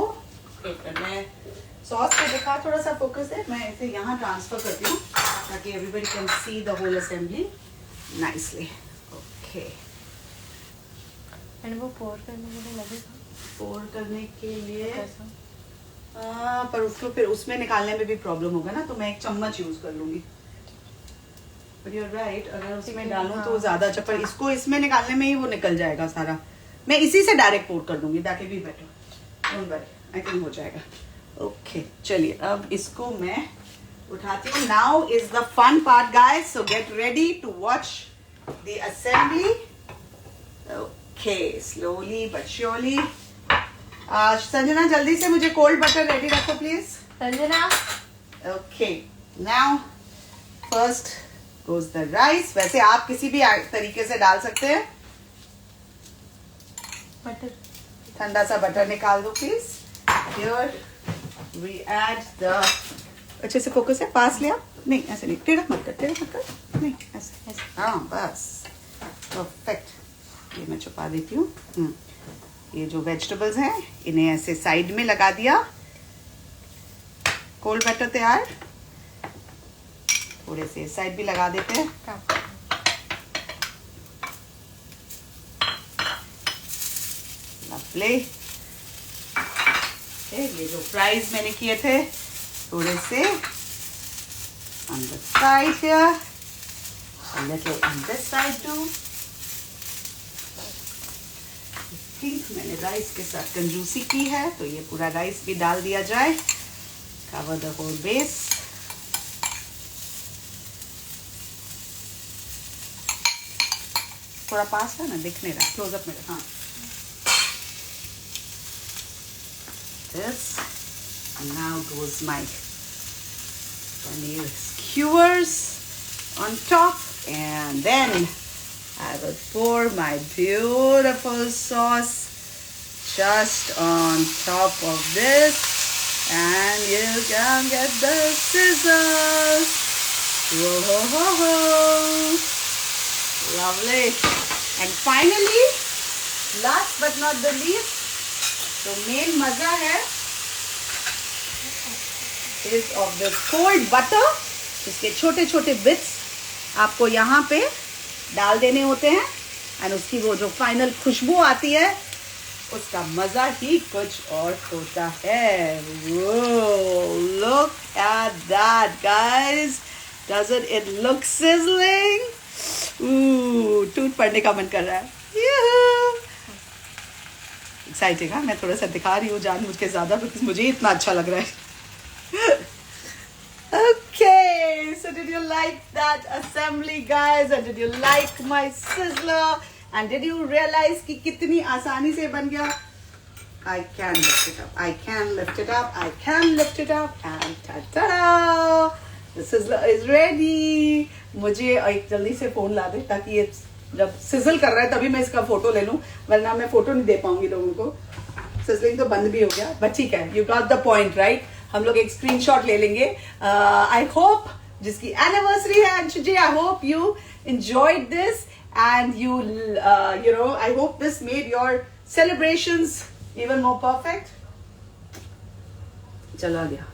एक मिनट मैं सॉस पे दिखा, थोड़ा सा फोकस है, मैं इसे यहाँ ट्रांसफर करती हूँ ताकि everybody can see the whole assembly nicely. Okay,
and वो पोर करने के लिए लगेगा।
पोर करने के लिए पर उसको फिर उसमें निकालने में भी प्रॉब्लम होगा ना, तो मैं एक चम्मच यूज कर लूंगी। बट यू आर राइट, अगर उसमें डालूं तो ज्यादा अच्छा, पर इसको इसमें निकालने में ही वो निकल जाएगा सारा। मैं इसी से डायरेक्ट पोर कर दूंगी ताकि भी better, don't worry, I think हो जाएगा। ओके चलिए, अब इसको मैं उठाती हूँ। Now is the fun part guys, so get ready to watch the assembly. Okay, slowly but surely. Sanjana जल्दी से मुझे कोल्ड बटर रेडी रखो please.
Sanjana.
Okay now first goes the rice. वैसे आप किसी भी तरीके से डाल सकते हैं।
बटर,
ठंडा सा बटर निकाल दो please. Here we add the, अच्छे से फोकस है, पास लिया, नहीं ऐसे नहीं, टेढ़ा मत कर, नहीं ऐसे ऐसे, हाँ बस परफेक्ट। ये मैं छुपा देती हूँ। ये जो वेजिटेबल्स हैं इन्हें ऐसे साइड में लगा दिया। कोल्ड बटर तैयार, थोड़े से साइड भी लगा देते हैं। लवली। ये जो फ्राइज मैंने किए थे थोड़े से on the side here, a little on this side too. ठीक, मैंने राइस के साथ कंजूसी की है तो ये पूरा राइस भी डाल दिया जाए। Cover the whole base. थोड़ा पास है ना, दिख नहीं रहा, क्लोजअप में। हाँ this, and now goes my paneer skewers on top, and then I will pour my beautiful sauce just on top of this, and you can get the sizzles. Whoa, lovely. And finally, last but not the least, तो main मजा है is of the cold butter. इसके छोटे छोटे bits आपको यहाँ पे डाल देने होते हैं एंड उसकी वो जो फाइनल खुशबू आती है उसका मजा ही कुछ और होता है. Look at that, guys. Doesn't it look sizzling? टूट पड़ने का मन कर रहा है. एक्साइटिंग है. मैं थोड़ा सा दिखा रही हूँ जान मुझ के ज्यादा बिकॉज मुझे इतना अच्छा लग रहा है. Okay, so did you like that assembly, guys? Or did you like my sizzler? And did you realize कि कितनी आसानी से बन गया? I can lift it up. I can lift it up. I can lift it up. And ta-da! The sizzler is ready. मुझे एक जल्दी से फोन ला दे ताकि ये जब सिजल कर रहा है तभी मैं इसका फोटो ले लूं, वरना मैं फोटो नहीं दे पाऊंगी लोगों को. सिजलिंग तो बंद भी हो गया, बट ठीक है. You got the point, right? हम लोग एक स्क्रीनशॉट ले लेंगे. आई होप जिसकी एनिवर्सरी है Anshu ji, I hope you enjoyed this and you know, I hope this made your celebrations even more perfect. चला गया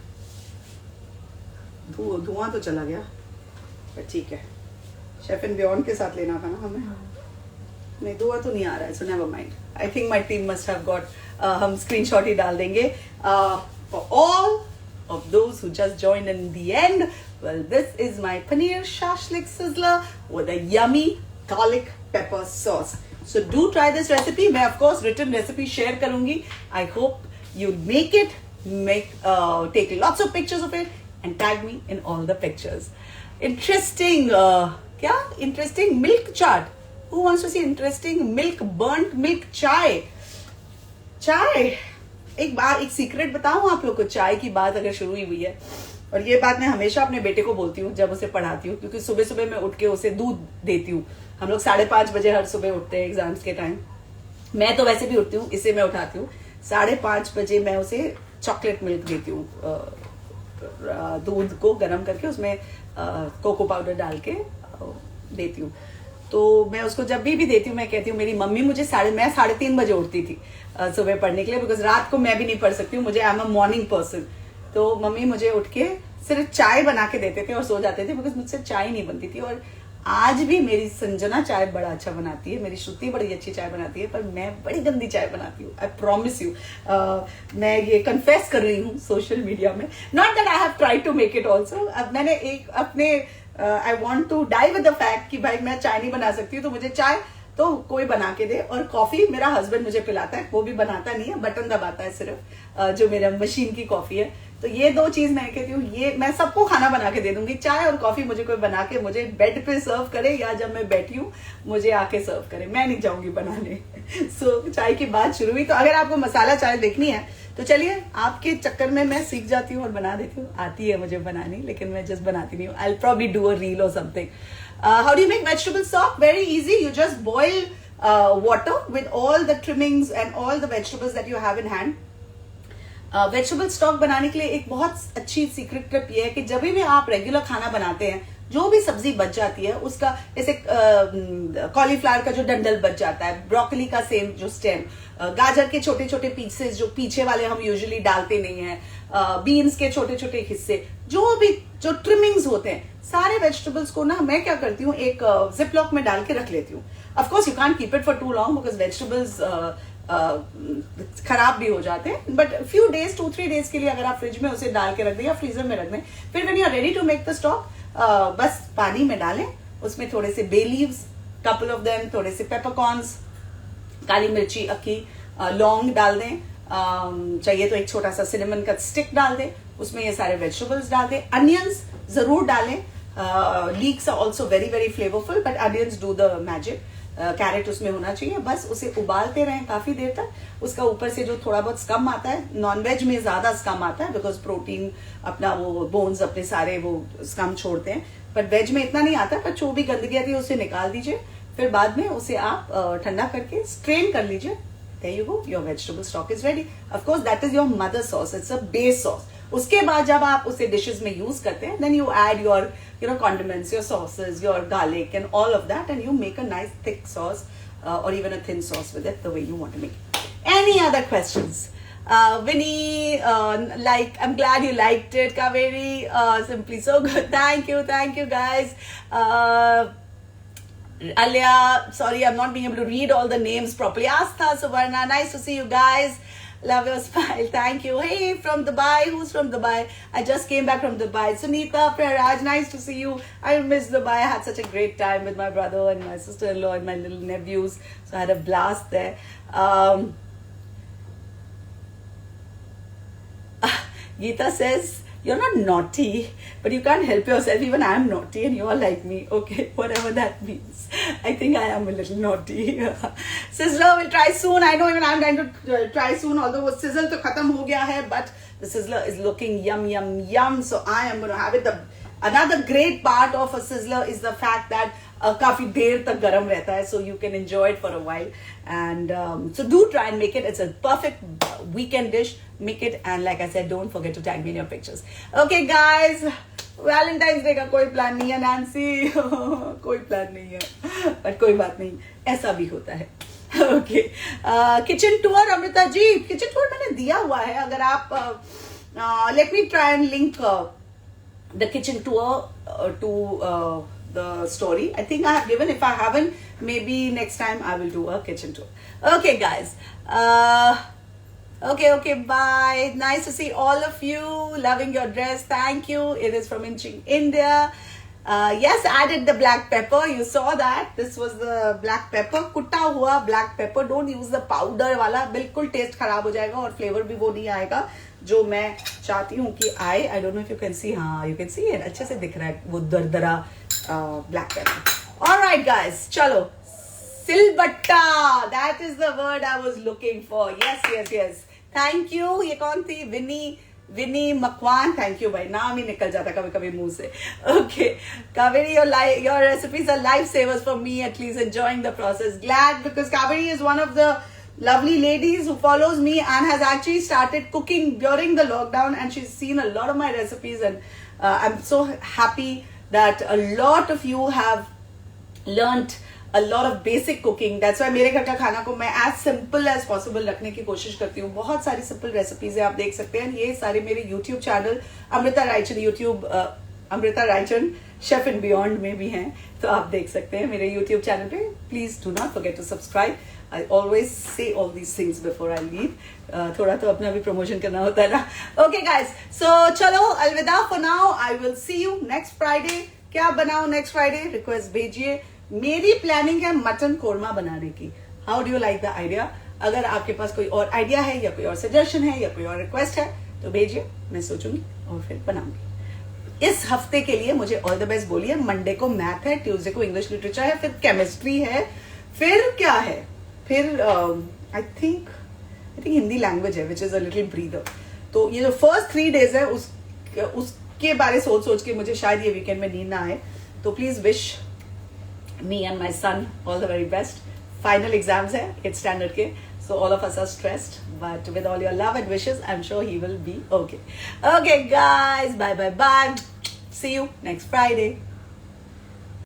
धुआं तो चला गया, पर ठीक है. शेफ एंड बियॉन्ड के साथ लेना था ना हमें. नहीं, धुआं तो नहीं आ रहा है, so never mind. I think my team must have got हम स्क्रीनशॉट ही डाल देंगे. For all of those who just joined in the end, well, this is my paneer shashlik sizzler with a yummy garlic pepper sauce. So do try this recipe. मैं of course written recipe share करूँगी. I hope you make it. Take lots of pictures of it and tag me in all the pictures. Interesting. क्या? Interesting milk chart. Who wants to see interesting burnt milk chai? चाय. एक secret बताऊं आप लोग को. चाय की बात अगर शुरू ही हुई है, और ये बात मैं हमेशा अपने बेटे को बोलती हूँ जब उसे पढ़ाती हूँ, क्योंकि सुबह सुबह मैं उठ के उसे दूध देती हूँ. हम लोग 5:30 बजे हर सुबह उठते हैं एग्जाम्स के टाइम. मैं तो वैसे भी उठती हूँ, इसे मैं उठाती हूँ. 5:30 बजे मैं उसे चॉकलेट मिल्क देती हूँ. दूध को गर्म करके उसमें कोको पाउडर डाल के देती हूँ. तो मैं उसको जब भी देती हूँ मैं कहती हूँ मेरी मम्मी मुझे मैं 3:30 बजे उठती थी सुबह पढ़ने के लिए, बिकॉज रात को मैं भी नहीं पढ़ सकती हूँ. मुझे I am a morning person. तो मम्मी मुझे उठ के सिर्फ चाय बना के देते थे और सो जाते थे, बिकॉज मुझसे चाय नहीं बनती थी. और आज भी मेरी संजना चाय बड़ा अच्छा बनाती है, मेरी श्रुति बड़ी अच्छी चाय बनाती है, पर मैं बड़ी गंदी चाय बनाती हूँ. I promise you. मैं ये कन्फेस कर रही हूँ सोशल मीडिया में. Not that I have tried to make it also. अब मैंने एक अपने I want to die with the fact कि भाई मैं चाय नहीं बना सकती हूँ, तो मुझे चाय तो कोई बना के दे. और कॉफी मेरा हस्बैंड मुझे पिलाता है, वो भी बनाता नहीं है, बटन दबाता है सिर्फ, जो मेरा मशीन की कॉफी है. तो ये दो चीज मैं कहती हूँ, ये मैं सबको खाना बना के दे दूंगी. चाय और कॉफी मुझे कोई बना के मुझे बेड पे सर्व करे, या जब मैं बैठी हूँ मुझे आके सर्व करे, मैं नहीं जाऊंगी बनाने. सो चाय की बात शुरू हुई. तो अगर आपको मसाला चाय देखनी है तो चलिए, आपके चक्कर में मैं सीख जाती हूँ और बना देती हूँ. आती है मुझे बनानी, लेकिन मैं जस्ट बनाती नहीं हूँ. I will probably do a reel और something. How do you make vegetable stock? Very easy. You just boil water with all the trimmings and all the vegetables that you have in hand. Vegetable stock बनाने के लिए एक बहुत अच्छी secret tip ये है कि जब भी आप रेगुलर खाना बनाते हैं, जो भी सब्जी बच जाती है उसका, जैसे कॉलीफ्लावर का जो डंडल बच जाता है, ब्रोकली का सेम जो स्टेम, गाजर के छोटे छोटे पीसेस जो पीछे वाले हम यूजुअली डालते नहीं हैं, बीन्स के छोटे छोटे हिस्से, जो ट्रिमिंग्स होते हैं, सारे वेजिटेबल्स को ना मैं क्या करती हूँ, एक जिपलॉक में डाल के रख लेती हूँ. Of course you can't keep it for too long because vegetables खराब भी हो जाते हैं, बट फ्यू डेज 2-3 डेज के लिए अगर आप फ्रिज में उसे डाल के रख दें या फ्रीजर में रख दें, फिर when you are ready to make the stock, बस पानी में डालें, उसमें थोड़े से bay leaves, couple of them, थोड़े से पेपरकॉर्न्स, काली मिर्ची, अक्की, लौंग डाल दें, चाहिए तो एक छोटा सा सिनेमन का स्टिक डाल दें, उसमें ये सारे वेजिटेबल्स डाल दें. अनियंस जरूर डालें. Leeks are also very very flavourful, but onions do the magic. Carrot उसमें होना चाहिए. बस उसे उबालते रहें काफी देर तक. उसका ऊपर से जो थोड़ा बहुत स्कम आता है, नॉनवेज में ज्यादा स्कम आता है बिकॉज प्रोटीन अपना वो बोन्स अपने सारे वो स्कम छोड़ते हैं, पर वेज में इतना नहीं आता. पर जो भी गंदगी आती है उसे निकाल दीजिए, फिर बाद में उसे आप ठंडा करके स्ट्रेन कर लीजिए. There you go, your vegetable stock is ready. Of course, that is your mother sauce. It's a base sauce. उसके बाद जब आप उसे डिशेस में यूज करते हैं, then you add your condiments, your sauces, your garlic and all of that, and you make a nice thick sauce or even a thin sauce with it, the way you want to make it. Any other questions? Vinny, I'm glad you liked it. Kaveri, simply so good. Thank you guys. Alia, sorry, I'm not being able to read all the names properly. Astha, Suvarna, nice to see you guys. Love your smile. Thank you. Hey, from Dubai. Who's from Dubai? I just came back from Dubai. Sunita, Prairaj, nice to see you. I miss Dubai. I had such a great time with my brother and my sister-in-law and my little nephews. So I had a blast there. Geeta says, you're not naughty, but you can't help yourself. Even I'm naughty and you're like me. Okay, whatever that means. I think I am a little naughty. Sizzler will try soon. I know even I'm going to try soon. Although sizzle to khatam ho gaya hai, but the sizzler is looking yum, yum, yum. So I am going to have it. Another great part of a sizzler is the fact that काफी देर तक गरम रहता है, so you can enjoy it for a while. And so do try and make it. It's a perfect weekend dish. Make it, and like I said, don't forget to tag me in your pictures. Okay guys, Valentine's Day का कोई plan नहीं है Nancy. कोई plan नहीं है, but कोई बात नहीं, ऐसा भी होता है. Okay, kitchen tour Amrita ji, kitchen tour मैंने दिया हुआ है. अगर आप let me try and link the kitchen tour to the story. I think I have given. If I haven't, maybe next time I will do a kitchen tour. Okay guys, okay, bye. Nice to see all of you. Loving your dress. Thank you. It is from Inching, India. Yes, added the black pepper. You saw that. This was the black pepper. Kutta hua black pepper. Don't use the powder wala. बिल्कुल taste खराब हो जाएगा और flavor भी वो नहीं आएगा जो मैं चाहती हूँ कि आए. I don't know if you can see. हाँ, you can see it. अच्छे से दिख रहा है वो दरदरा black pepper. All right, guys. चलो. Silbatta. That is the word I was looking for. Yes. Thank you. ये कौन थी? Vinny Makwan, thank you भाई. नाम ही निकल जाता कभी कभी मुंह से. Okay, Kaveri, your recipes are lifesavers for me, at least enjoying the process. Glad, because Kaveri is one of the lovely ladies who follows me and has actually started cooking during the lockdown, and she's seen a lot of my recipes, and I'm so happy that a lot of you have learnt a lot of basic cooking. That's why मेरे घर का खाना को मैं as simple as possible रखने की कोशिश करती हूँ. बहुत सारी simple recipes है, आप देख सकते हैं. ये सारे मेरे YouTube channel Amrita Raichand Amrita Raichand Chef and Beyond में भी हैं, तो आप देख सकते हैं मेरे YouTube channel पे. Please do not forget to subscribe. I always say all these things before I leave. थोड़ा तो अपना भी promotion करना होता है ना. Okay guys, so चलो अलविदा for now. I will see you next Friday. क्या बनाओ next Friday? Request भेजिए. मेरी प्लानिंग है मटन कोरमा बनाने की. How do you like the idea? अगर आपके पास कोई और आइडिया है या कोई और सजेशन है या कोई और रिक्वेस्ट है तो भेजिए, मैं सोचूंगी और फिर बनाऊंगी. इस हफ्ते के लिए मुझे ऑल द बेस्ट बोलिए. मंडे को मैथ है, ट्यूसडे को इंग्लिश लिटरेचर है, फिर केमिस्ट्री है, फिर क्या है, फिर आई थिंक हिंदी लैंग्वेज है which is a little breather. तो ये जो फर्स्ट 3 days है उसके बारे सोच के मुझे शायद ये वीकेंड में नींद ना आए. तो please wish me and my son all the very best. Final exams hai 8th standard ke, so all of us are stressed, but with all your love and wishes I'm sure he will be okay. Okay guys, bye. See you next Friday.